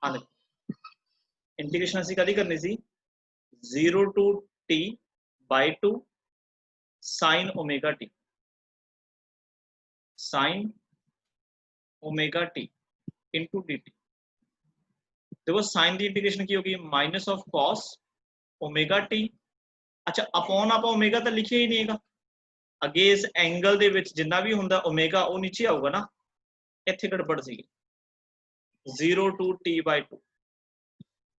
हाँ देखो इंटीग्रेशन असीं कदी करनी सी 0 to t by 2 sin omega t sin omega t into dt। देखो साइन की इंटीग्रेशन की होगी minus of cos omega T. अच्छा अपॉन आप ओमेगा तो लिखिया ही नहीं है अगे इस एंगल दे विच जिन्ना भी हुंदा ओमेगा वो नीचे आऊगा ना, इत्थे गड़बड़ सी 0 to t by 2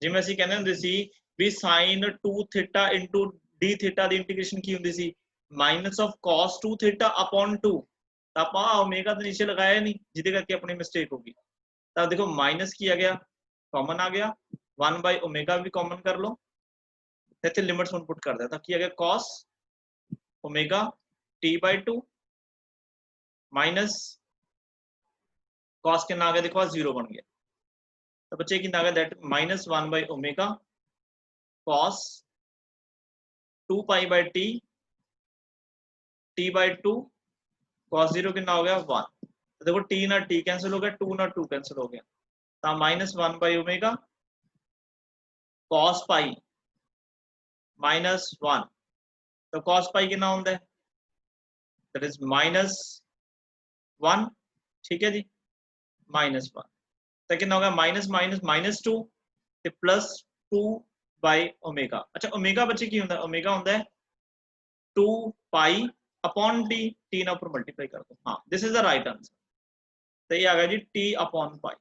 जिवें असीं कहंदे हुंदे सी भी sin 2 theta into d theta दी इंटीग्रेशन की हुंदी सी minus of cos 2 theta upon 2 तो आपां ओमेगा तो नीचे लगाया नहीं जिहदे करके अपनी मिस्टेक होगी। तो देखो माइनस की आ गया कॉमन आ गया 1 बाय ओमेगा भी कॉमन कर लो इत्थे लिमिट्स पुट कर दिया की आ गया cos omega t by 2 minus cos कितना आ गया देखो 0 बन गया तो बच्चे कितना आ गया that minus 1 by omega cos 2 pi by t t by 2 cos 0 कितना हो गया 1 तो देखो t ना t कैंसिल हो गया 2 ना 2 कैंसिल हो गया तो minus 1 by omega cos pi minus 1 तो cos पाई कितना होता है दैट इज माइनस 1 ठीक है जी माइनस 1 तो कितना होगा minus minus minus 2 plus 2 by omega. अच्छा ओमेगा बच्चे की होता है ओमेगा होता है 2 पाई अपॉन टी टी ना ऊपर मल्टीप्लाई कर दो हाँ this is the right answer. तो ये आ गया जी टी अपॉन पाई।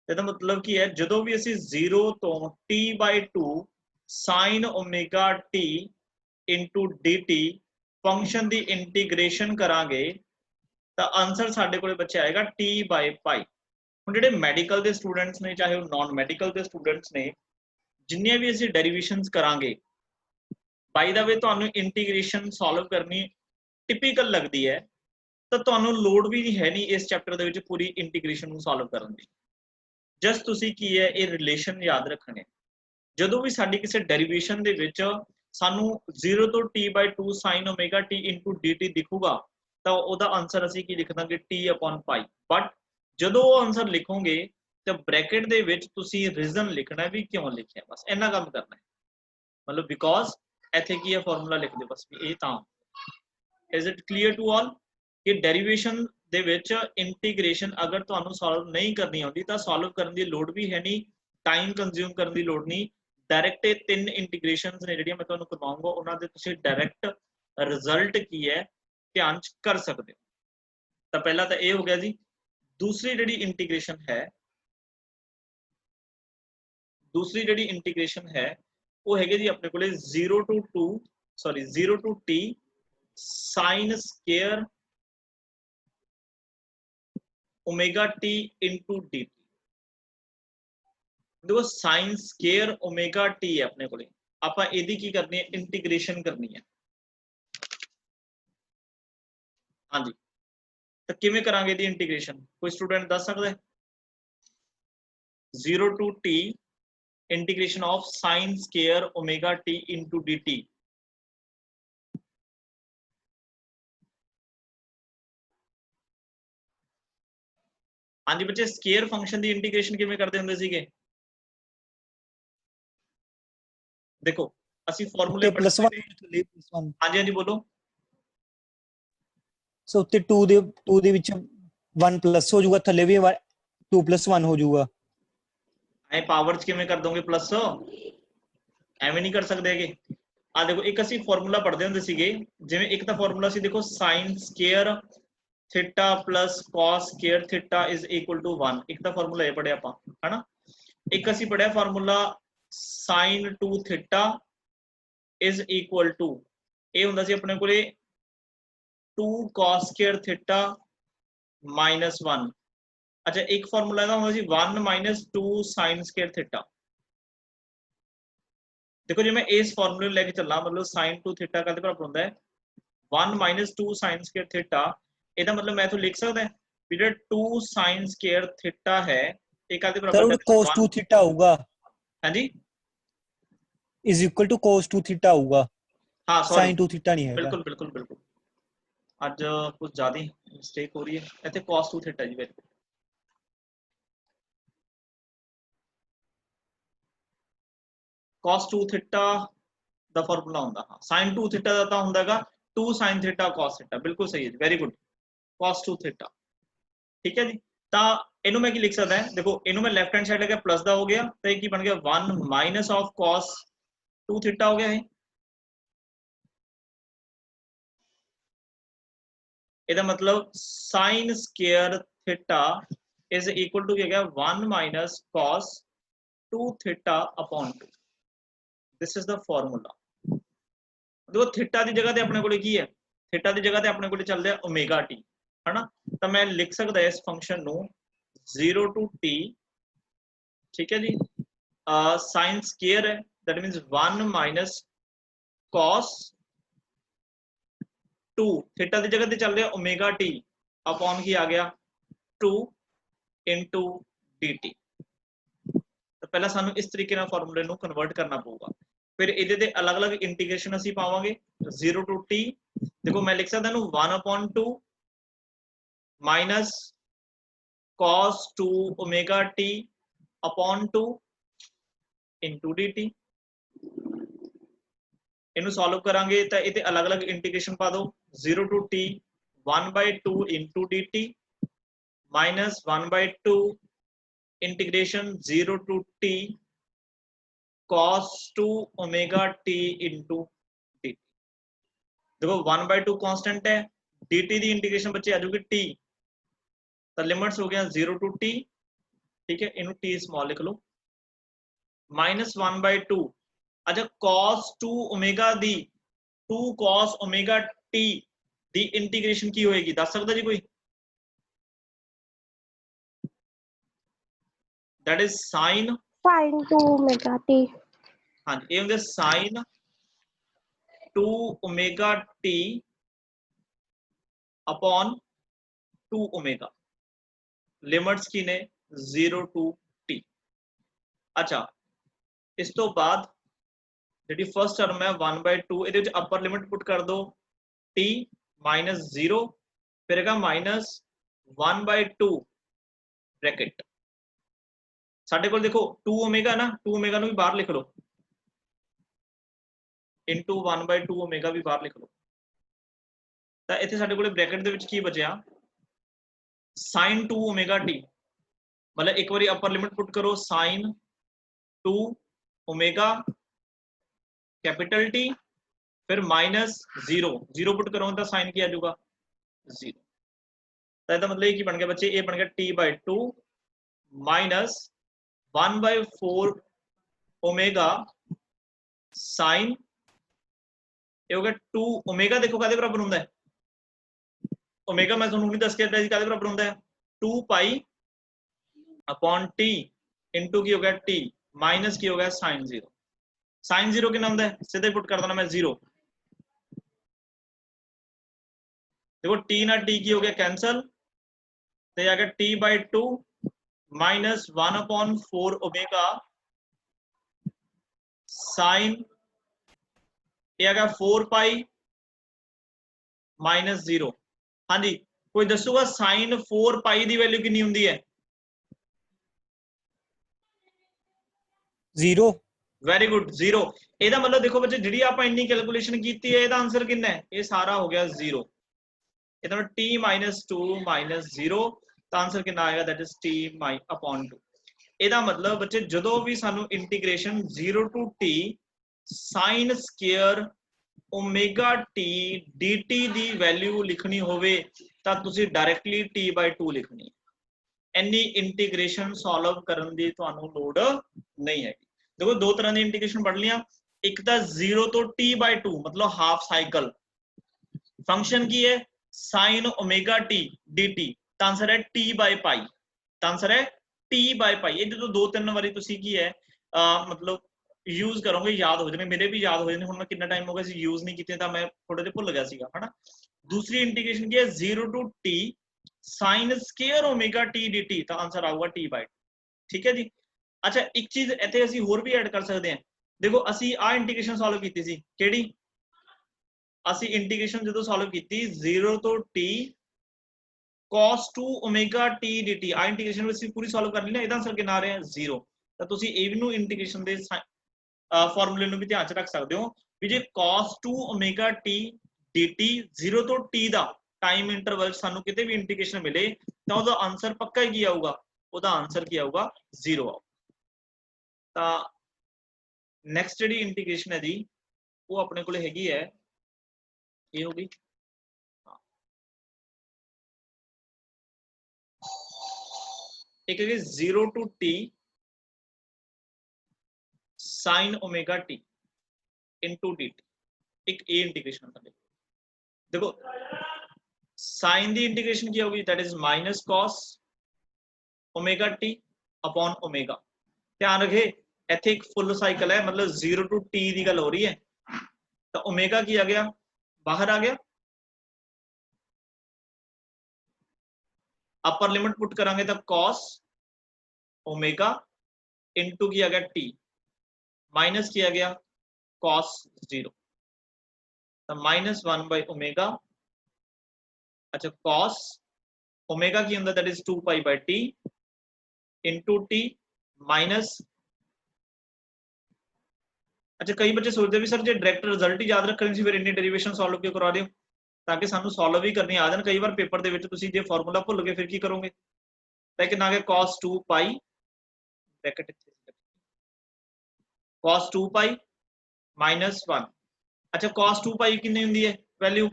ਇਹਦਾ मतलब की है जो भी ਅਸੀਂ 0 ਤੋਂ t by 2 sin omega t into dt function की इंटीग्रेशन करांगे तो आंसर साडे कोले बच्चे आएगा t by पाई। ਹੁਣ ਜਿਹੜੇ ਮੈਡੀਕਲ ਦੇ ਸਟੂਡੈਂਟਸ ਨੇ ਚਾਹੇ ਉਹ ਨਾਨ ਮੈਡੀਕਲ ਦੇ ਸਟੂਡੈਂਟਸ ਨੇ ਜਿੰਨੀਆਂ ਵੀ ਅਸੀਂ ਡੈਰੀਵੇਸ਼ਨਸ ਕਰਾਂਗੇ ਬਾਈ ਦਾ ਵੇ ਤੁਹਾਨੂੰ ਇੰਟੀਗ੍ਰੇਸ਼ਨ ਸੋਲਵ ਕਰਨੀ ਟਿਪੀਕਲ ਲੱਗਦੀ ਹੈ ਤਾਂ ਤੁਹਾਨੂੰ ਲੋੜ ਵੀ ਨਹੀਂ ਹੈ ਨਹੀਂ ਇਸ ਚੈਪਟਰ ਦੇ ਵਿੱਚ ਪੂਰੀ ਇੰਟੀਗ੍ਰੇਸ਼ਨ ਨੂੰ ਸੋਲਵ ਕਰਨ ਦੀ ਜਸਟ ਤੁਸੀਂ ਕੀ ਹੈ ਇਹ ਰਿਲੇਸ਼ਨ ਯਾਦ ਰੱਖਣੇ ਜਦੋਂ ਵੀ ਸਾਡੀ ਕਿਸੇ ਡੈਰੀਵੇਸ਼ਨ ਦੇ ਵਿੱਚ ਸਾਨੂੰ 0 ਤੋਂ t by 2 sin omega t into dt ਦਿਖੂਗਾ ਤਾਂ ਉਹਦਾ ਆਨਸਰ ਅਸੀਂ ਕੀ ਲਿਖ ਦਾਂਗੇ t upon pi ਬਟ ਜਦੋਂ ਉਹ ਆਨਸਰ ਲਿਖੋਗੇ ਤਾਂ ਬ੍ਰੈਕਟ ਦੇ ਵਿੱਚ ਤੁਸੀਂ ਰੀਜ਼ਨ ਲਿਖਣਾ ਵੀ ਕਿਉਂ ਲਿਖਿਆ ਬਸ ਇੰਨਾ ਕੰਮ ਕਰਨਾ ਹੈ मतलब बिकॉज ਇੱਥੇ ਕੀ ਹੈ ਫਾਰਮੂਲਾ ਲਿਖ ਦਿਓ ਬਸ ਇਹ ਤਾਂ is it clear to all कि डेरिवेशन ਦੇ ਵਿੱਚ ਇੰਟੀਗ੍ਰੇਸ਼ਨ ਅਗਰ ਤੁਹਾਨੂੰ ਸੋਲਵ ਨਹੀਂ ਕਰਨੀ ਆਉਂਦੀ ਤਾਂ ਸੋਲਵ ਕਰਨ ਦੀ ਲੋੜ ਵੀ ਹੈ ਨਹੀਂ ਟਾਈਮ ਕੰਜ਼ਿਊਮ ਕਰਨ ਦੀ ਲੋੜ ਨਹੀਂ डायरेक्ट ये 3 इंटीग्रेशंस ने ਜਿਹੜੀਆਂ ਮੈਂ ਤੁਹਾਨੂੰ ਕਰਵਾਉਂਗਾ ਉਹਨਾਂ ਦੇ ਤੁਸੀਂ डायरेक्ट रिजल्ट की है ध्यान कर सकते हो। तो पहला तो ये हो गया जी दूसरी ਜਿਹੜੀ इंटीग्रेशन है दूसरी ਜਿਹੜੀ इंटीग्रेशन है वो है जी अपने को 0 to 2 sorry 0 to t sin square omega t into dt देखो sin स्क्वायर ओमेगा t है अपने को ਆਪਾਂ ਇਹਦੀ ਕੀ ਕਰਨੀ ਹੈ ਇੰਟੀਗ੍ਰੇਸ਼ਨ ਕਰਨੀ ਹੈ ਹਾਂਜੀ ਤਾਂ ਕਿਵੇਂ ਕਰਾਂਗੇ ਇਹਦੀ ਇੰਟੀਗ੍ਰੇਸ਼ਨ ਕੋਈ ਸਟੂਡੈਂਟ ਦੱਸ ਸਕਦਾ ਹੈ 0 to t integration of sin square omega t into dt हाँ जी बच्चे स्केयर फंक्शन की इंटीग्रेशन किवें करते होंदे सीगे देखो ਅਸੀਂ ਫਾਰਮੂਲੇ प्लस 1 हाँ जी बोलो सो उत्ते 2 ਦੇ ਵਿੱਚ 1 प्लस हो जाऊगा थल्ले भी 2 + 1 हो जाऊगा ਐ ਪਾਵਰ ਚ ਕਿਵੇਂ ਕਰ ਦੋਗੇ ਪਲੱਸ ਐਵੇਂ ਨਹੀਂ ਕਰ ਸਕਦੇ ਹੈਗੇ ਆ ਦੇਖੋ ਇੱਕ ਅਸੀਂ ਫਾਰਮੂਲਾ ਪੜ੍ਹਦੇ ਹੁੰਦੇ ਸੀਗੇ ਜਿਵੇਂ ਇੱਕ ਤਾਂ ਫਾਰਮੂਲਾ ਸੀ ਦੇਖੋ sin square theta plus cos square theta is equal to 1 एक तो फार्मूला ये पढ़े ਆਪਾਂ है ना एक ਅਸੀਂ पढ़िया formula sin 2 theta is equal to ਇਹ ਹੁੰਦਾ ਸੀ ਆਪਣੇ ਕੋਲੇ 2 cos square theta minus 1 अच्छा एक फार्मूला ਇਹਦਾ ਹੁੰਦਾ ਸੀ 1 - 2 sin square theta देखो जे मैं इस फार्मूले ਨੂੰ ਲੈ ਕੇ ਚੱਲਾਂ मतलब sin 2 theta ਕਾਹਦੇ ਬਰਾਬਰ ਹੁੰਦਾ ਹੈ 1 - 2 sin square theta ਇਹਦਾ मतलब मैं तो लिख सकता है पीरियड 2 sin square थीटा है एक आधे बराबर सर cos 2 थीटा होगा हां जी is equal to cos 2 theta होगा हां सॉरी sin 2 थीटा नहीं है बिल्कुल बिल्कुल बिल्कुल आज कुछ ज्यादा मिस्टेक हो रही है ਇੱਥੇ cos 2 थीटा जी मेरे cos 2 थीटा ਦਾ ਫਾਰਮੂਲਾ ਹੁੰਦਾ ਹਾਂ sin 2 ਥੀਟਾ ਦਾ ਤਾਂ ਹੁੰਦਾਗਾ 2 sin ਥੀਟਾ cos ਥੀਟਾ ਬਿਲਕੁਲ ਸਹੀ ਹੈ ਵੈਰੀ ਗੁੱਡ cos 2 ਥੀਟਾ ਠੀਕ ਹੈ ਜੀ ਤਾਂ ਇਹਨੂੰ ਮੈਂ ਕੀ ਲਿਖ ਸਕਦਾ ਹੈ ਦੇਖੋ ਇਹਨੂੰ ਮੈਂ ਲੈਫਟ ਹੈਂਡ ਸਾਈਡ ਲੈ ਕੇ ਪਲੱਸ ਦਾ ਹੋ ਗਿਆ ਤਾਂ ਇਹ ਕੀ ਬਣ ਗਿਆ 1 ਮਾਈਨਸ ਆਫ cos 2 ਥੀਟਾ ਹੋ ਗਿਆ ਇਹ ਇਹਦਾ ਮਤਲਬ sin square theta is equal to ਕੀ ਗਿਆ 1 minus cos 2 theta upon 2 this is the formula देखो थीटा की जगह ते अपने कोले की है थीटा की जगह ते अपने कोले चल रहा है ओमेगा टी है ना तो मैं लिख सकता है इस फंक्शन नु 0 to t ठीक है जी sin स्क्वायर है that means 1 minus cos 2 theta की जगह ते चल रहा है ओमेगा टी अपॉन की आ गया 2 into dt तो पहला सानू इस तरीके ना फार्मूले नु कन्वर्ट करना पड़ेगा फिर ਇਹਦੇ ਦੇ ਅਲੱਗ-ਅਲੱਗ ਇੰਟੀਗ੍ਰੇਸ਼ਨ ਅਸੀਂ ਪਾਵਾਂਗੇ 0 to t ਦੇਖੋ ਮੈਂ ਲਿਖ ਸਕਦਾ ਇਹਨੂੰ 1/2 minus cos 2 omega t upon 2 into dt ਇਹਨੂੰ ਸੋਲਵ ਕਰਾਂਗੇ ਤਾਂ ਇਹਦੇ ਅਲੱਗ-ਅਲੱਗ ਇੰਟੀਗ੍ਰੇਸ਼ਨ ਪਾ ਦਿਓ 0 to t 1/2 into dt minus 1/2 integration 0 to t cos 2 omega t into dt देखो 1/2 कांस्टेंट है dt की इंटीग्रेशन बच्चे आ जाएगी t तो लिमिट्स हो गया 0 to t ठीक है इन्हों t स्मॉल लिख लो minus 1/2 अच्छा cos 2 omega दी 2 cos omega t दी इंटीग्रेशन की होएगी दस सकता जी कोई that is sin 2 omega t हाँ ये होंगे sin 2 omega t upon 2 omega limits की ने 0 to t अच्छा इस तो बाद जी फर्स्ट टर्म है 1/2 ये अपर लिमिट पुट कर दो t minus 0 फिर minus 1/2 ब्रैकेट साडे कोल देखो 2 ओमेगा ना 2 ओमेगा भी बाहर लिख लो इनटू 1/2 ओमेगा भी बाहर लिख लो तो इत्थे साडे कोल ब्रैकेट दे विच की बचया sin 2 ओमेगा t मतलब एक बारी अपर लिमिट पुट करो sin 2 ओमेगा कैपिटल T फिर माइनस 0 पुट करो तो साइन की आ जाऊगा 0 तो इसका मतलब ये की बन गया बच्चे ये बन गया t/2 माइनस 1/4 ओमेगा साइन ये हो गया 2 ओमेगा देखो कादे बराबर होंदा है ओमेगा मैं तुहानू नहीं दस के हटा कादे बराबर होंदा है 2 पाई अपॉन t इनटू की हो गया t माइनस की हो गया sin 0 कितना होंदा है सीधे पुट कर देना मैं 0 देखो t ना t की हो गया कैंसल तो ये आ गया t/2 माइनस 1/4 ओमेगा साइन ये आ गया 4 पाई माइनस 0 हाँ जी कोई दसूगा साइन 4 पाई की वैल्यू कितनी होंदी है 0 वेरी गुड 0 ਇਹਦਾ मतलब देखो बच्चे ਜਿਹੜੀ ਆਪਾਂ ਇੰਨੀ ਕੈਲਕੂਲੇਸ਼ਨ ਕੀਤੀ ਹੈ ਇਹਦਾ ਆਨਸਰ ਕਿੰਨਾ ਹੈ ਇਹ ਸਾਰਾ ਹੋ ਗਿਆ 0 ਇਹਦਾ t - 2 - 0 ਤਾਂ ਆਨਸਰ ਕਿੰਨਾ ਆਏਗਾ दैट इज t upon 2 ਇਹਦਾ मतलब ਬੱਚੇ ਜਦੋਂ ਵੀ ਸਾਨੂੰ integration 0 to t sin square omega t dt the value ਲਿਖਣੀ ਹੋਵੇ ਤਾਂ ਤੁਸੀਂ ਡਾਇਰੈਕਟਲੀ t/2 ਲਿਖਣੀ ਹੈ ਇੰਨੀ ਇੰਟੀਗ੍ਰੇਸ਼ਨ ਸੋਲਵ ਕਰਨ ਦੀ ਤੁਹਾਨੂੰ ਲੋੜ ਨਹੀਂ ਹੈ देखो दो तरह की इंटीग्रेशन पढ़ लिया एक तो 0 तो t/2 मतलब हाफ साइकिल फंक्शन की है sin ओमेगा t dt तो आंसर है t/π तो आंसर है t/π ये जो दो तीन बारी तुसी की है मतलब यूज करोगे याद हो जाने मेरे भी याद हो जाने हुण मैं कितना टाइम हो गया सी यूज नहीं कीते तो मैं थोड़े जिहा भुल गया सीगा है ना दूसरी इंटीग्रेशन की है 0 to t sin square omega t dt तो आंसर आऊगा t/2 ठीक है जी अच्छा एक चीज इत्थे ਅਸੀਂ ਹੋਰ ਵੀ ਐਡ ਕਰ ਸਕਦੇ ਹਾਂ देखो ਅਸੀਂ ਆ ਇੰਟੀਗ੍ਰੇਸ਼ਨ ਸੋਲਵ ਕੀਤੀ ਸੀ ਕਿਹੜੀ ਅਸੀਂ ਇੰਟੀਗ੍ਰੇਸ਼ਨ ਜਦੋਂ ਸੋਲਵ ਕੀਤੀ 0 ਤੋਂ t cos 2 omega t dt ਆ ਇੰਟੀਗ੍ਰੇਸ਼ਨ ਅਸੀਂ ਪੂਰੀ ਸੋਲਵ ਕਰ ਲਈ ਨਾ ਇਹਦਾ ਆਨਸਰ ਕਿੰਨਾ ਆ ਰਿਹਾ 0 ਤਾਂ ਤੁਸੀਂ ਇਹ ਨੂੰ ਇੰਟੀਗ੍ਰੇਸ਼ਨ ਦੇ ਫਾਰਮੂਲੇ ਨੂੰ ਵੀ ਧਿਆਨ ਚ ਰੱਖ ਸਕਦੇ ਹੋ ਵੀ ਜੇ cos 2 ਓਮੇਗਾ t dt 0 ਤੋਂ t ਦਾ ਟਾਈਮ ਇੰਟਰਵਲ ਸਾਨੂੰ ਕਿਤੇ ਵੀ ਇੰਟੀਗ੍ਰੇਸ਼ਨ ਮਿਲੇ ਤਾਂ ਉਹਦਾ ਆਨਸਰ ਪੱਕਾ ਹੀ ਕੀ ਆਊਗਾ, ਉਹਦਾ ਆਨਸਰ ਕੀ ਆਊਗਾ 0 ਆਊਗਾ। ਤਾਂ ਨੈਕਸਟ ਜਿਹੜੀ ਇੰਟੀਗ੍ਰੇਸ਼ਨ ਹੈ ਜੀ ਉਹ ਆਪਣੇ ਕੋਲੇ ਹੈਗੀ ਹੈ, ਇਹ ਹੋਗੀ एक 0 to t sin omega t into dt, एक ए इंटीग्रेशन है। देखो साइन दी इंटीग्रेशन की होगी that is minus cos omega T upon omega. ध्यान रखे इथे एक फुल साइकिल है, मतलब 0 to t की गल हो रही है, तो ओमेगा की आ गया बाहर आ गया, अपर लिमिट पुट करांगे तो cos ओमेगा इनटू किया गया t माइनस किया गया cos 0, तो -1 बाय ओमेगा, अच्छा cos ओमेगा की अंदर that is 2 pi by t into t minus, अच्छा कई बच्चे सोचते भी सर जो डायरेक्ट रिजल्ट ही याद रखने फिर इन्नी डेरिवेशन सॉल्व क्यों करा रहे हो, ताकि सानू सॉल्व भी करनी आ जाए। कई बार पेपर ਦੇ ਵਿੱਚ ਤੁਸੀਂ ਜੇ ਫਾਰਮੂਲਾ ਭੁੱਲ ਗਏ ਫਿਰ ਕੀ ਕਰੋਗੇ, लेकिन आ गया cos 2 पाई ब्रैकेट cos 2 पाई -1, अच्छा cos 2 पाई कितनी होंदी है वैल्यू,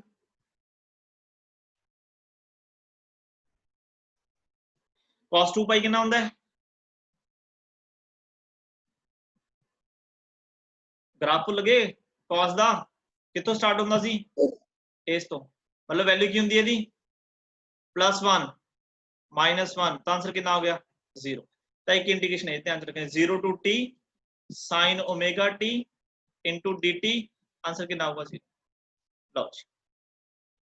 cos 2 पाई कितना होंदा है, ग्राफ भुल गए cos दा कितों स्टार्ट होंदा सी, इस तो मतलब वैल्यू की होंदी है दी +1 -1, तो आंसर कितना हो गया 0। तो एक इंटीग्रेशन है ध्यान रखें 0 to t sin omega t into dt, answer कितना होगा 0। लो जी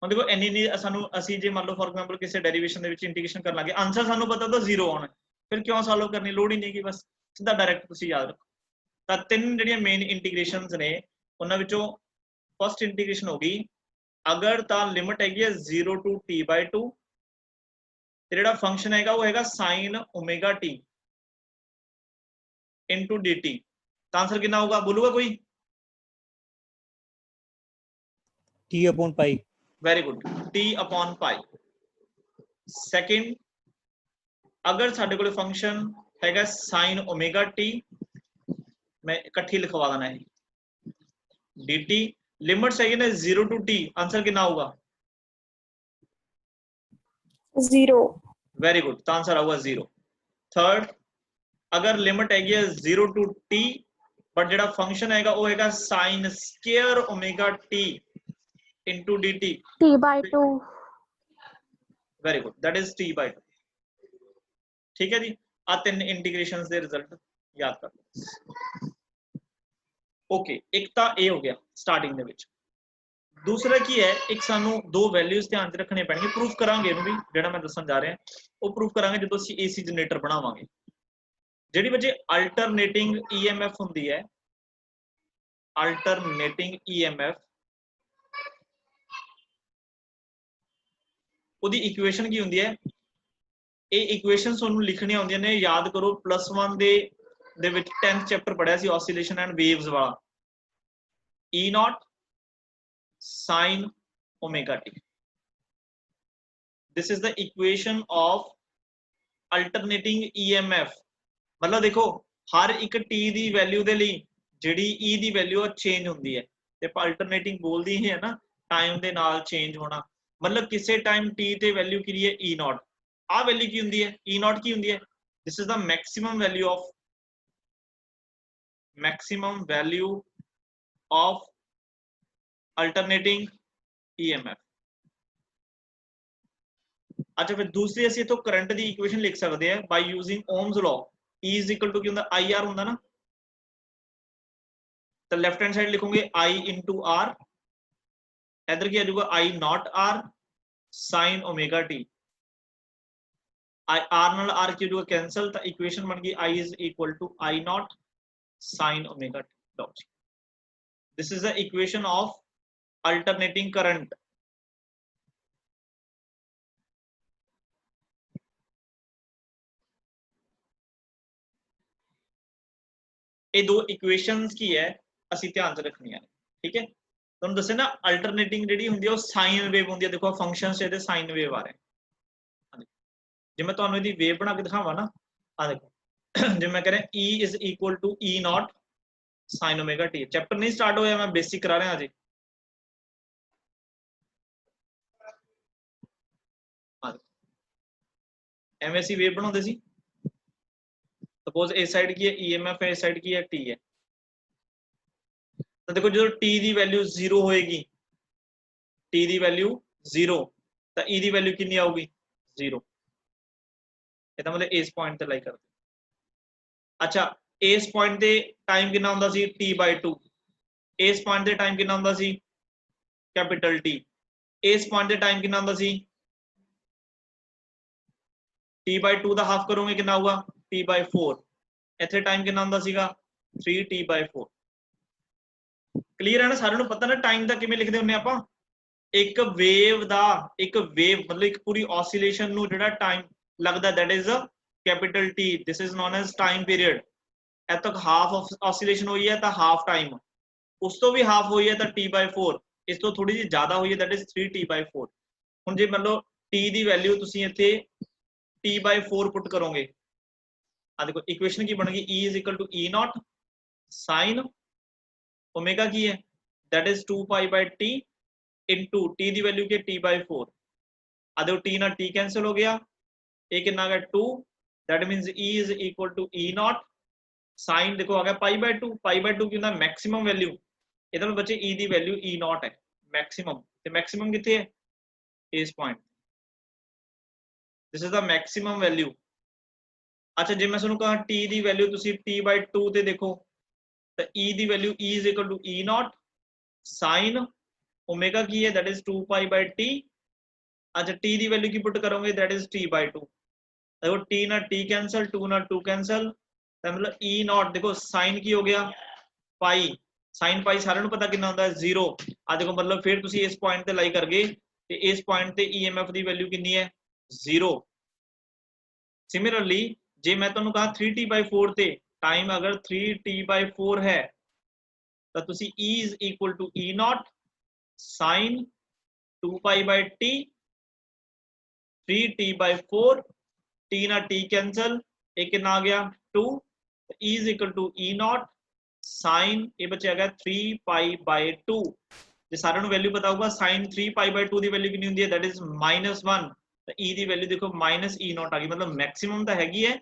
ਹੁਣ ਦੇਖੋ ਇੰਨੀ ਨਹੀਂ ਸਾਨੂੰ ਅਸੀਂ ਜੇ ਮੰਨ ਲਓ ਫॉर एग्जांपल ਕਿਸੇ ਡੈਰੀਵੇਸ਼ਨ ਦੇ ਵਿੱਚ ਇੰਟੀਗ੍ਰੇਸ਼ਨ ਕਰਨ ਲੱਗੇ ਆਂਸਰ ਸਾਨੂੰ ਪਤਾ ਤਾਂ 0 ਆਉਣਾ, ਫਿਰ ਕਿਉਂ ਸੋਲਵ ਕਰਨੀ ਲੋੜ ਹੀ ਨਹੀਂ ਕਿ ਬਸ ਸਿੱਧਾ ਡਾਇਰੈਕਟ ਤੁਸੀਂ ਯਾਦ ਰੱਖੋ। ਤਾਂ ਤਿੰਨ ਜਿਹੜੀਆਂ ਮੇਨ ਇੰਟੀਗ੍ਰੇਸ਼ਨਸ ਨੇ ਉਹਨਾਂ ਵਿੱਚੋਂ ਫਸਟ ਇੰਟੀਗ੍ਰੇਸ਼ਨ ਹੋ ਗਈ ਅਗਰ ਤਾਂ ਲਿਮਿਟ ਹੈਗੀ ਹੈ 0 to t/2 ਤੇ ਜਿਹੜਾ ਫੰਕਸ਼ਨ ਹੈਗਾ ਉਹ ਹੈਗਾ sin omega t into dt, ਤਾਂ ਆਂਸਰ ਕਿੰਨਾ ਹੋਊਗਾ ਬੋਲੂਗਾ ਕੋਈ, t upon pi। Very good t upon pi। Second अगर साडे कोल फंक्शन हैगा sin ओमेगा t, मैं इकट्ठी लिखवा देना है dt, लिमिट्स है ना 0 to t, आंसर कितना होगा 0। वेरी गुड, तो आंसर आऊगा 0। थर्ड अगर लिमिट हैगी है 0 to t बट जेड़ा फंक्शन हैगा वो हैगा sin square omega t into dt, t/2। Very good that is t/2। ठीक है जी, आ तीन इंटीग्रेशंस दे रिजल्ट याद कर लो। ओके एक तो ए हो गया स्टार्टिंग दे विच, दूसरा की है एक सानू दो वैल्यूज ध्यान च रखने पैणगे, प्रूफ करांगे इहनूं भी जेड़ा मैं दस्सण जा रहा वो प्रूफ करांगे जदों असीं एसी जनरेटर बनावांगे। जिहड़ी बच्चे अल्टरनेटिंग ईएमएफ हुंदी है, अल्टरनेटिंग ईएमएफ ਉਹਦੀ ਇਕੁਏਸ਼ਨ ਕੀ ਹੁੰਦੀ ਹੈ, ਇਹ ਇਕੁਏਸ਼ਨ ਤੁਹਾਨੂੰ ਲਿਖਣੀਆਂ ਹੁੰਦੀਆਂ ਨੇ, ਯਾਦ ਕਰੋ +1 ਦੇ ਵਿੱਚ 10th ਚੈਪਟਰ ਪੜਿਆ ਸੀ ਆਸੀਲੇਸ਼ਨ ਐਂਡ ਵੇਵਸ ਵਾਲਾ, E naught sin omega t, this is the equation of alternating EMF। मतलब देखो हर एक t ਦੀ ਵੈਲਿਊ ਦੇ ਲਈ ਜਿਹੜੀ E ਦੀ ਵੈਲਿਊ ਚੇਂਜ ਹੁੰਦੀ ਹੈ, ਤੇ ਅਲਟਰਨੇਟਿੰਗ ਬੋਲਦੀ ਹੈ ਨਾ ਟਾਈਮ ਦੇ ਨਾਲ ਚੇਂਜ ਹੋਣਾ, मतलब किसी टाइम t ਤੇ वैल्यू की है E naught, आ वैल्यू की होंदी है E naught की होंदी है, this is the maximum value of alternating EMF। अच्छा फिर दूसरी ਅਸੀਂ तो करंट ਦੀ इक्वेशन लिख सकते हैं by using Ohm's law, E is equal to की होंदा IR होंदा ना, तो लेफ्ट हैंड साइड लिखोगे I into R, इधर की आ जाएगा I naught R sin omega t, R नाल R की जो कैंसल, तो इक्वेशन बन गई I is equal to I naught sin omega t। This is the equation of alternating current. ये दो इक्वेशंस की है ਅਸੀਂ ਧਿਆਨ ਚ ਰੱਖਣੀਆਂ ਨੇ ठीक है। ਤੁਹਾਨੂੰ ਦੱਸਿਆ ਨਾ ਅਲਟਰਨੇਟਿੰਗ ਜਿਹੜੀ ਹੁੰਦੀ ਹੈ ਉਹ ਸਾਈਨ ਵੇਵ ਹੁੰਦੀ ਹੈ। ਦੇਖੋ ਫੰਕਸ਼ਨਸ ਇਹਦੇ ਸਾਈਨ ਵੇਵ ਆ ਰਹੇ ਜੇ ਮੈਂ ਤੁਹਾਨੂੰ ਇਹਦੀ ਵੇਵ ਬਣਾ ਕੇ ਦਿਖਾਵਾਂ ਨਾ ਆ ਦੇਖੋ ਜੇ ਮੈਂ ਕਹ ਰਿਹਾ E is equal to E naught sin omega t chapter ਨਹੀਂ ਸਟਾਰਟ ਹੋਇਆ ਮੈਂ ਬੇਸਿਕ ਕਰਾ ਰਿਹਾ ਅਜੇ ਐਵੇਂ ਅਸੀਂ ਵੇਵ ਬਣਾਉਂਦੇ ਸੀ सपोज इस साइड की है EMF है इस साइड की है T है तो देखो जो T की वैल्यू 0 होएगी T की वैल्यू 0 तो E की वैल्यू कितनी आऊगी 0 ਇਹਦਾ मतलब इस पॉइंट ਤੇ ਲਾਈ ਕਰਦੇ अच्छा इस पॉइंट ਤੇ टाइम कितना ਹੁੰਦਾ ਸੀ T/2 इस पॉइंट ਤੇ टाइम कितना ਹੁੰਦਾ ਸੀ कैपिटल T इस पॉइंट ਤੇ टाइम कितना ਹੁੰਦਾ ਸੀ T/2 ਦਾ ਹਾਫ ਕਰੋਗੇ ਕਿੰਨਾ ਆਊਗਾ T/4 ਇੱਥੇ ਟਾਈਮ ਕਿੰਨਾ ਹੁੰਦਾ ਸੀਗਾ 3T/4 ਕਲੀਅਰ ਹੈ ਨਾ ਸਾਰਿਆਂ ਨੂੰ ਪਤਾ ਨਾ ਟਾਈਮ ਦਾ ਕਿਵੇਂ ਲਿਖਦੇ ਹੁੰਨੇ ਆਪਾਂ ਇੱਕ ਵੇਵ ਮਤਲਬ ਇੱਕ ਪੂਰੀ ਆਸੀਲੇਸ਼ਨ ਨੂੰ ਜਿਹੜਾ ਟਾਈਮ ਲੱਗਦਾ that is a capital T this is known as time period ਇਹ ਤੱਕ ਹਾਫ ਆਫ ਆਸੀਲੇਸ਼ਨ ਹੋਈ ਹੈ ਤਾਂ ਹਾਫ ਟਾਈਮ ਉਸ ਤੋਂ ਵੀ ਹਾਫ ਹੋਈ ਹੈ ਤਾਂ T/4 ਇਸ ਤੋਂ ਥੋੜੀ ਜਿਹੀ ਜ਼ਿਆਦਾ ਹੋਈ ਹੈ ਦੈਟ ਇਜ਼ 3T/4 ਹੁਣ ਜੇ ਮੰਨ ਲਓ T ਦੀ ਵੈਲਿਊ ਤੁਸੀਂ ਇੱਥੇ T/4 पुट करोगे देखो इक्वेशन की बनेगी E is equal to E naught sin omega की है that is 2π/T into T the value की T/4 देखो T ना T कैंसिल हो गया एक कितना आ गया 2 that means E is equal to E naught sin देखो आ गया π/2 π/2 की ना मैक्सिमम वैल्यू इधर बच्चे E दी वैल्यू E naught है मैक्सिमम ते मैक्सिमम कितने है इस point this is the maximum value अच्छा जे मैं ਤੁਹਾਨੂੰ ਕਹਾਂ T ਦੀ ਵੈਲਿਊ ਤੁਸੀਂ T/2 ਤੇ ਦੇਖੋ ਤਾਂ E the value E is equal to E naught sin omega की है that is 2π/T अच्छा T ਦੀ ਵੈਲਿਊ ਕੀ ਪੁੱਟ ਕਰੋਗੇ that is T/2 देखो T ना T कैंसिल 2 ना 2 कैंसिल ਤਾਂ मतलब E naught देखो sin ਕੀ ਹੋ ਗਿਆ ਪਾਈ sin ਪਾਈ ਸਾਰਿਆਂ ਨੂੰ ਪਤਾ ਕਿੰਨਾ ਹੁੰਦਾ ਹੈ 0 ਆ ਦੇਖੋ मतलब ਫਿਰ ਤੁਸੀਂ ਇਸ ਪੁਆਇੰਟ ਤੇ ਲਾਈ ਕਰਗੇ ਤੇ ਇਸ ਪੁਆਇੰਟ ਤੇ EMF ਦੀ ਵੈਲਿਊ ਕਿੰਨੀ ਹੈ 0 सिमिलरली जे मैं तुहानू कहा 3T/4 ते टाइम अगर 3T/4 है तो तुसी E is equal to E naught sin 2π/T 3T/4 T ना T कैंसल एक कितना आ गया 2 E is equal to E naught sin ये बचे आ गया 3π/2 जे सारे नू वैल्यू पता होगा sin 3π/2 दी वैल्यू कितनी होंदी है दैट इज -1 तो E ਦੀ वैल्यू देखो -E naught आ गई मतलब मैक्सिमम तो हैगी है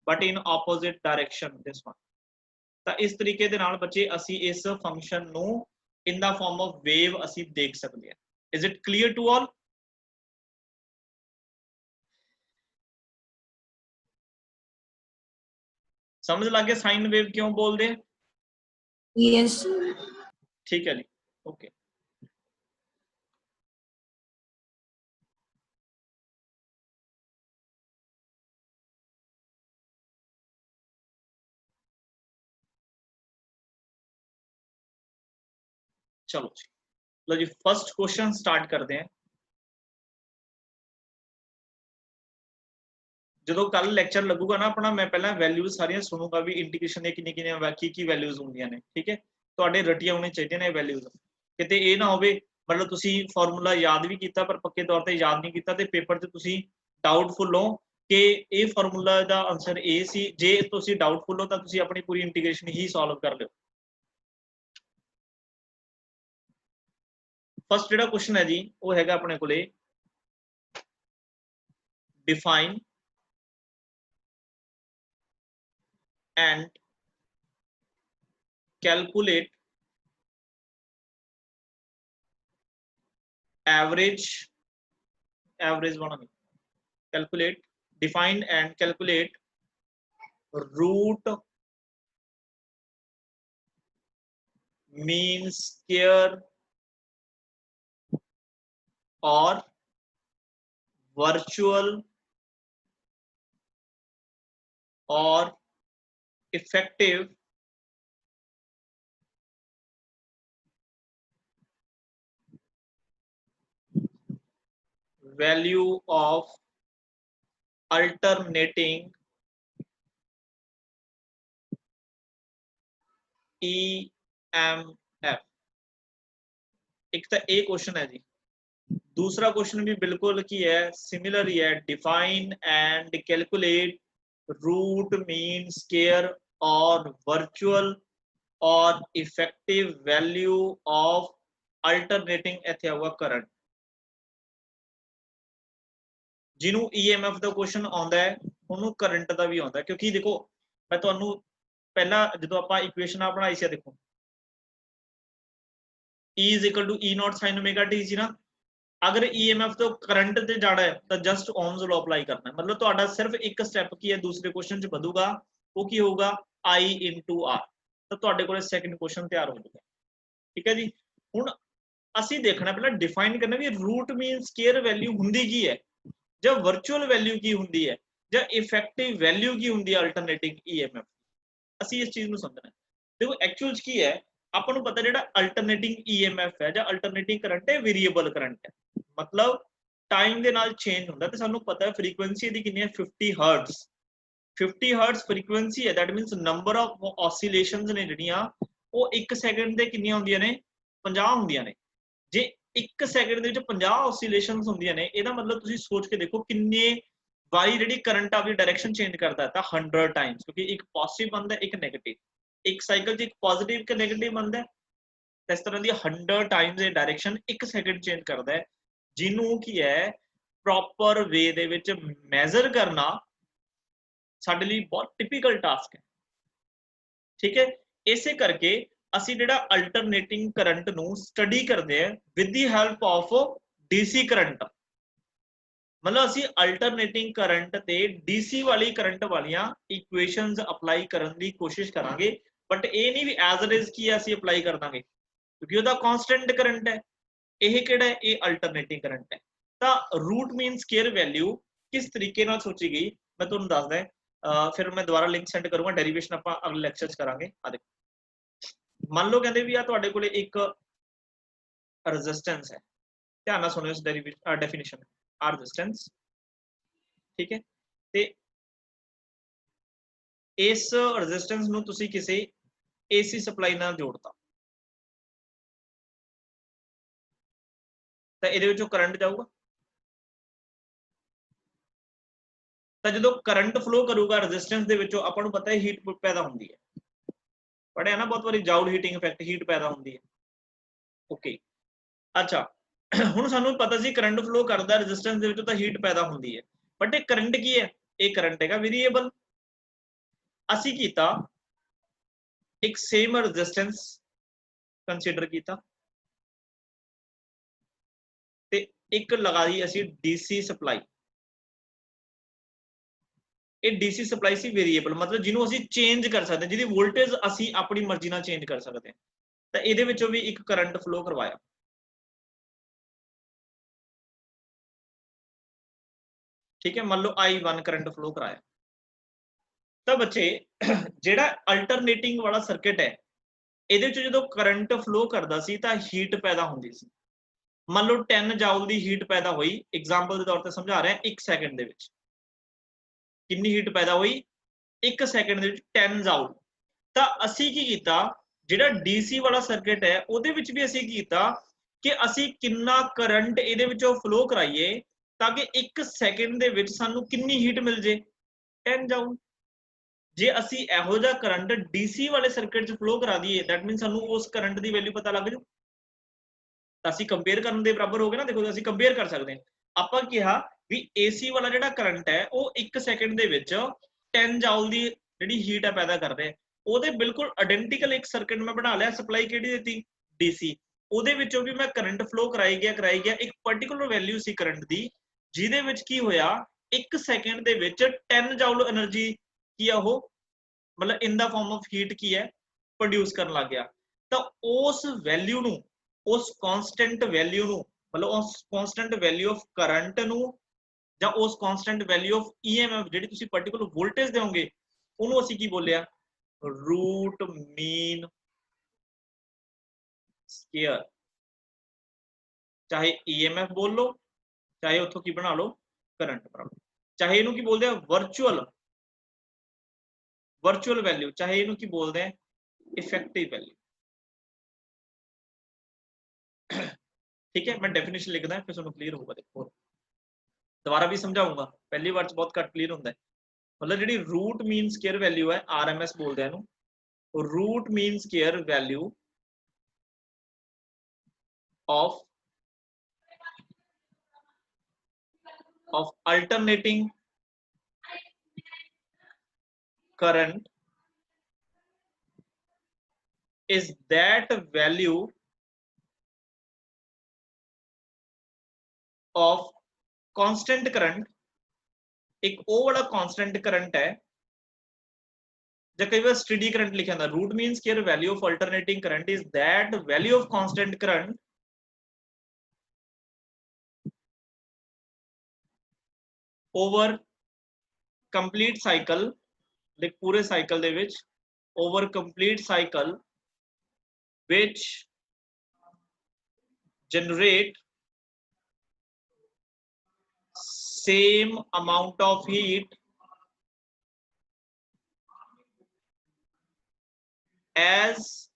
but in opposite direction this one ਤਾਂ ਇਸ ਤਰੀਕੇ ਦੇ ਨਾਲ ਬੱਚੇ ਅਸੀਂ ਇਸ ਫੰਕਸ਼ਨ ਨੂੰ in the form of wave ਅਸੀਂ ਦੇਖ ਸਕਦੇ ਹਾਂ is it clear to all ਸਮਝ ਲੱਗ ਗਿਆ ਸਾਈਨ ਵੇਵ ਕਿਉਂ ਬੋਲਦੇ Yes. ਠੀਕ ਹੈ ਜੀ ਓਕੇ चलो जी लो जी फर्स्ट क्वेश्चन स्टार्ट करते हैं ਜਦੋਂ ਕੱਲ ਲੈਕਚਰ ਲੱਗੂਗਾ ਨਾ ਆਪਣਾ ਮੈਂ ਪਹਿਲਾਂ ਵੈਲਿਊਜ਼ ਸਾਰੀਆਂ ਸੁਣੂਗਾ ਵੀ ਇੰਟੀਗ੍ਰੇਸ਼ਨ ਦੇ ਕਿੰਨੇ ਕਿੰਨੇ ਕੀ ਵੈਲਿਊਜ਼ ਹੁੰਦੀਆਂ ਨੇ ਠੀਕ ਹੈ ਤੁਹਾਡੇ ਰਟੀਆਂ ਹੋਣੇ ਚਾਹੀਦੇ ਨੇ ਵੈਲਿਊਜ਼ ਕਿਤੇ ਇਹ ਨਾ ਹੋਵੇ ਮਤਲਬ ਤੁਸੀਂ ਫਾਰਮੂਲਾ ਯਾਦ ਵੀ ਕੀਤਾ ਪਰ ਪੱਕੇ ਤੌਰ ਤੇ ਯਾਦ ਨਹੀਂ ਕੀਤਾ ਤੇ ਪੇਪਰ ਤੇ ਤੁਸੀਂ ਡਾਊਟਫੁਲ ਹੋ ਕਿ ਇਹ ਫਾਰਮੂਲਾ ਦਾ ਆਨਸਰ ਇਹ ਸੀ ਜੇ ਤੁਸੀਂ ਡਾਊਟਫੁਲ ਹੋ ਤਾਂ ਤੁਸੀਂ ਆਪਣੀ ਪੂਰੀ ਇੰਟੀਗ੍ਰੇਸ਼ਨ ਹੀ ਸੋਲਵ ਕਰ ਲਿਓ फर्स्ट ਜਿਹੜਾ क्वेश्चन है जी वो हैगा अपने कोले define and calculate average calculate define and calculate root mean square or virtual or effective value of alternating EMF। एक तो ये क्वेश्चन है जी, दूसरा क्वेश्चन भी बिल्कुल की है, सिमिलर ही है। Define and calculate root mean square और वर्चुअल और इफेक्टिव वैल्यू ऑफ अल्टरनेटिंग इत्थे आऊगा करंट। जिन्हों EMF का क्वेश्चन आता है उन्होंने करंट का भी आता है, क्योंकि देखो मैं तुहानू पहला जो आप इक्वेशन बनाई सी, देखो E is equal to E naught sine omega t सी ना। अगर EMF तो करंट से जाना है तो जस्ट ओम्स लॉ अप्लाई करना है, मतलब तो सिर्फ एक स्टैप की है दूसरे क्वेश्चन च बढ़ूगा, वो की होगा I इंटू R, तो तुहाडे कोले सैकंड क्वेश्चन तैयार हो जाएगा। ठीक है जी। हुण असी देखना पहला डिफाइन करना भी रूट मीन स्क्वायर वैल्यू हुंदी की है, ਜਾਂ वर्चुअल वैल्यू की हुंदी है, ਜਾਂ इफेक्टिव वैल्यू की हुंदी है अल्टरनेटिंग EMF। ਅਸੀਂ ਇਸ ਚੀਜ਼ ਨੂੰ ਸਮਝਣਾ ਹੈ। ਦੇਖੋ ਐਕਚੁਅਲ 'ਚ ਕੀ ਹੈ, ਆਪਾਂ ਨੂੰ ਪਤਾ ਜਿਹੜਾ ਅਲਟਰਨੇਟਿੰਗ EMF ਹੈ ਜਾਂ ਅਲਟਰਨੇਟਿੰਗ ਕਰੰਟ ਹੈ, ਵੇਰੀਏਬਲ ਕਰੰਟ ਹੈ, ਮਤਲਬ ਟਾਈਮ ਦੇ ਨਾਲ ਚੇਂਜ ਹੁੰਦਾ। ਤੇ ਸਾਨੂੰ ਪਤਾ ਹੈ ਫ੍ਰੀਕੁਐਂਸੀ ਇਹਦੀ ਕਿੰਨੀ ਹੈ, 50 ਹਰਟਜ਼। 50 ਹਰਟਜ਼ ਫ੍ਰੀਕੁਐਂਸੀ ਹੈ, ਦੈਟ ਮੀਨਸ ਨੰਬਰ ਆਫ ਔਸੀਲੇਸ਼ਨਸ ਨੇ ਜਿਹੜੀਆਂ ਉਹ 1 ਸੈਕਿੰਡ ਦੇ ਕਿੰਨੀਆਂ ਹੁੰਦੀਆਂ ਨੇ, 50 ਹੁੰਦੀਆਂ ਨੇ। ਜੇ 1 ਸੈਕਿੰਡ ਦੇ ਵਿੱਚ 50 ਔਸੀਲੇਸ਼ਨਸ ਹੁੰਦੀਆਂ ਨੇ, ਇਹਦਾ ਮਤਲਬ ਤੁਸੀਂ ਸੋਚ ਕੇ ਦੇਖੋ ਕਿੰਨੇ वारी जी करंट आपकी डायरेक्शन चेंज करता है 100 टाइम्स, क्योंकि एक पॉजिटिव बनता है एक नेगेटिव, एक साइकिल एक पॉजिटिव एक नेगेटिव बनता है। इस तरह की 100 टाइम्स डायरेक्शन 1 सेकंड चेंज करता है, जिन्हों की है प्रॉपर वे दे विच मेजर करना साडे लई बहुत टिपिकल टास्क है। ठीक है, इसे करके असी जिहड़ा अल्टरनेटिंग करंट नूं स्टडी करते हैं with the help of DC current, मतलब असी अल्टरनेटिंग करंट ते DC वाली करंट वालियां इक्वेशंस अप्लाई करने की कोशिश करांगे, बट ये नहीं भी एज इट इज की असी अप्लाई कर देंगे, क्योंकि उसका कांस्टेंट करंट है। यह किहड़ा है, ये अल्टरनेटिंग करंट है। तो रूट मीन स्क्वायर वैल्यू किस तरीके नाल सोची गई मैं तुहानूं दसदा, फिर मैं दोबारा लिंक सेंड करूंगा, डेरिवेशन आपां अगले लेक्चर च करांगे। आ देखो मान लो कहंदे भी आ तुहाडे कोले एक रेजिस्टेंस है, ध्यान नाल सुणिओ इस डेफिनेशन आर रेजिस्टेंस। ठीक है, ते इस रेजिस्टेंस नूं तुसीं किसी AC सप्लाई नाल जोड़ता, तो इहदे विचों करंट जाऊगा। तो जो करंट फ्लो करूगा रेजिस्टेंस दे विचों, आपां नूं पता है हीट पैदा होंदी है, पढ़िया ना बहुत बारी जाउल हीटिंग इफेक्ट, हीट पैदा होंदी है। ओके अच्छा, हुण सानूं पता सी करंट फ्लो करदा रेजिस्टेंस दे विचों, तां हीट पैदा होंदी है, बट ये करंट की है, ये करंट हैगा वेरिएबल। असी कीता एक सेम रेजिस्टेंस कंसीडर कीता ते एक लगा दी असी DC सप्लाई। ये DC सप्लाई सी वेरिएबल, मतलब जिन्हों असी चेंज कर सकते हैं, जिहदी वोल्टेज असी अपनी मर्जी नाल चेंज कर सकते हैं। तो इहदे विचों भी एक करंट फ्लो करवाया। ठीक है, मान लो I1 करंट फ्लो कराया। तो बच्चे जिहड़ा अल्टरनेटिंग वाला सर्किट है, इहदे विच जदों करंट फ्लो करदा सी तां हीट पैदा हुंदी सी। मान लो 10 जाउल दी हीट पैदा हुई, एग्जांपल के तौर पर समझा रहे हैं, 1 सेकंड दे विच कितनी हीट पैदा हुई, 1 सेकंड दे विच 10 जाउल। तां असी की कीता, जिहड़ा DC वाला सर्किट है उहदे विच भी असी की कीता कि असी कितना करंट इहदे विचों फ्लो कराइए ताकि 1 सेकंड दे विच सानू कितनी हीट मिल जे, 10 जाउल। जे असी इहो जिहा करंट DC वाले सर्किट च फ्लो करा दईए, दैट मीन सानू उस करंट की वैल्यू पता लग जाऊ, ਅਸੀਂ ਕੰਪੇਅਰ ਕਰਨ ਦੇ ਬਰਾਬਰ ਹੋ ਗਏ ਨਾ। ਦੇਖੋ ਅਸੀਂ ਕੰਪੇਅਰ ਕਰ ਸਕਦੇ ਹਾਂ। ਆਪਾਂ ਕਿਹਾ ਵੀ AC ਵਾਲਾ ਜਿਹੜਾ ਕਰੰਟ ਹੈ ਉਹ 1 ਸੈਕਿੰਡ ਦੇ ਵਿੱਚ 10 ਜਾਊਲ ਦੀ ਜਿਹੜੀ ਹੀਟ ਹੈ ਪੈਦਾ ਕਰ ਰਿਹਾ, ਉਹਦੇ ਬਿਲਕੁਲ ਆਇਡੈਂਟੀਕਲ ਇੱਕ ਸਰਕਟ ਮੈਂ ਬਣਾ ਲਿਆ। ਸਪਲਾਈ ਕਿਹੜੀ ਦਿੱਤੀ, DC, ਉਹਦੇ ਵਿੱਚੋਂ ਵੀ ਮੈਂ ਕਰੰਟ ਫਲੋ ਕਰਾਈ ਗਿਆ ਇੱਕ ਪਾਰਟਿਕੂਲਰ ਵੈਲਿਊ ਸੀ ਕਰੰਟ ਦੀ, ਜਿਹਦੇ ਵਿੱਚ ਕੀ ਹੋਇਆ 1 ਸੈਕਿੰਡ ਦੇ ਵਿੱਚ 10 ਜਾਊਲ એનર્ਜੀ ਕੀ ਆ ਉਹ, ਮਤਲਬ ਇਨ ਦਾ ਫਾਰਮ ਆਫ ਹੀਟ ਕੀ ਹੈ ਪ੍ਰੋਡਿਊਸ ਕਰਨ ਲੱਗ ਗਿਆ। ਤਾਂ ਉਸ ਵੈਲਿਊ ਨੂੰ, उस कांस्टेंट वैल्यू नूं, मतलब उस कांस्टेंट वैल्यू ऑफ करंट नूं जां उस कांस्टेंट वैल्यू ऑफ EMF जिहड़ी तुसीं पर्टिकुलर वोल्टेज देओगे, उहनूं असीं की बोलिया, रूट मीन स्क्वायर। चाहे EMF बोल लो, चाहे उत्थों की बना लो करंट बना लो, चाहे इहनूं की बोलदे आ वर्चुअल वैल्यू, चाहे इहनूं की बोलदे आ इफेक्टिव वैल्यू। ठीक है, मैं डेफिनेशन लिखदा फिर तुहानू क्लियर होगा। देखो दोबारा भी समझाऊंगा, पहली बार च बहुत घट क्लियर होंदा है। मतलब जिहड़ी रूट मीन स्क्वायर वैल्यू है, RMS बोलते हैं इहनू, root mean square value of alternating current is that value of constant current। एक ओ वाला constant current है, जब कई बार स्टेडी करंट लिखा था, root mean square value of alternating current is that value of constant current over complete cycle, like पूरे cycle दे विच, over complete cycle which generate same amount of heat as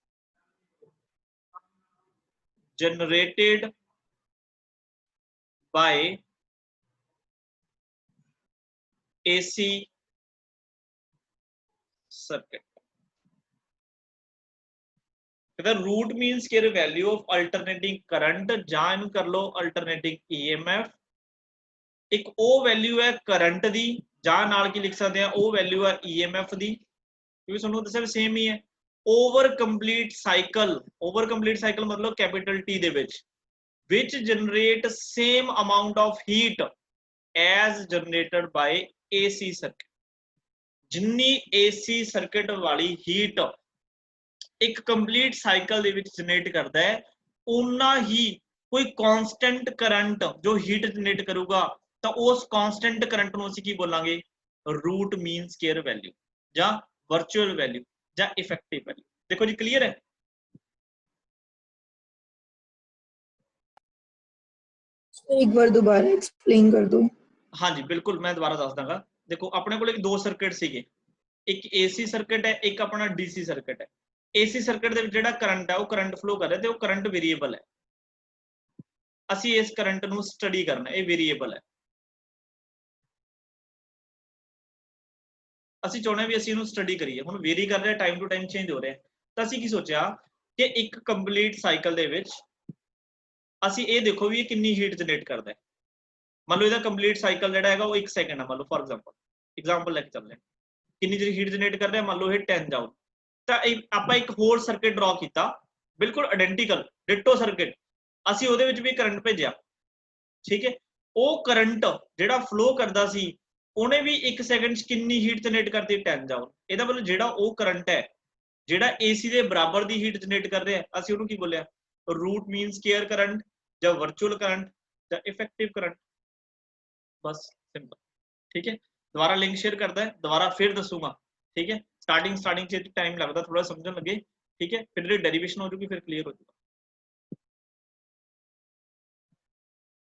generated by AC circuit। Root mean square value of alternating current, जां इनू कर लो alternating EMF। एक ओ value है current दी, जां नाल की लिख सकते हैं ओ वैल्यू है EMF दी, क्योंकि तुहानू दस्सिया सेम ही है। Over complete cycle, over complete cycle मतलब कैपिटल T दे विच, which generate same amount of heat as generated by AC circuit। जिन्नी AC सर्किट वाली हीट एक कंप्लीट साइकिल दे विच जनरेट करता है, उन्ना ही कोई कांस्टेंट करंट जो हीट जनरेट करूगा, तो उस कांस्टेंट करंट नूं असीं की बोलांगे, रूट मीन स्क्वायर वैल्यू या वर्चुअल वैल्यू या इफेक्टिव वैल्यू। देखो जी क्लियर है। एक बार दोबारा एक्सप्लेन कर दो। हाँ जी बिल्कुल, मैं दोबारा दस दांगा। देखो अपने को दो सर्किट सीगे, एक AC सर्किट है, एक अपना DC सर्किट है। AC सर्किट दे विच जिहड़ा करंट है वो करंट फ्लो कर रहा है, तो वो करंट वेरीएबल है। असीं इस करंट नूं स्टडी करना, ये वेरीएबल है। असीं चाहुंदे भी असीं इहनूं स्टडी करिए, हुण वेरी कर रहा है, टाइम टू टाइम चेंज हो रहा है, तो असीं की सोचिया कि एक कंप्लीट साइकिल दे विच असीं ये देखो भी ये कितनी हीट जनरेट करता है। मान लो इसका कंप्लीट साइकिल जिहड़ा हैगा वो 1 सेकंड है, मान लो फॉर एग्जांपल लेके चलते हैं, कितनी देर हीट जनरेट कर रहा है, मान लो ये 10 जाउल। तो आपां एक होर सर्किट ड्रॉ किया, बिल्कुल आइडेंटिकल डिटो सर्किट, असीं उहदे विच भी करंट भेजिया। ठीक है, वो करंट जिहड़ा फ्लो करदा सी उहने भी 1 सेकंड कितनी हीट जनरेट करती, 10 जाउल। ਇਹਦਾ मतलब जिहड़ा वो करंट है जिहड़ा AC ਦੇ बराबर दी हीट जनरेट कर रहा है, ਅਸੀਂ ਉਹਨੂੰ ਕੀ ਬੋਲਿਆ, रूट मीन स्क्वायर करंट या वर्चुअल करंट या इफेक्टिव करंट। बस सिंपल। ठीक है, दोबारा लिंक शेयर करदा है, दोबारा फिर दसूंगा। ठीक है, स्टार्टिंग से टाइम लगता थोड़ा समझने लगे। ठीक है, फिर डेरिवेशन हो जाएगी, फिर क्लियर हो जाएगा।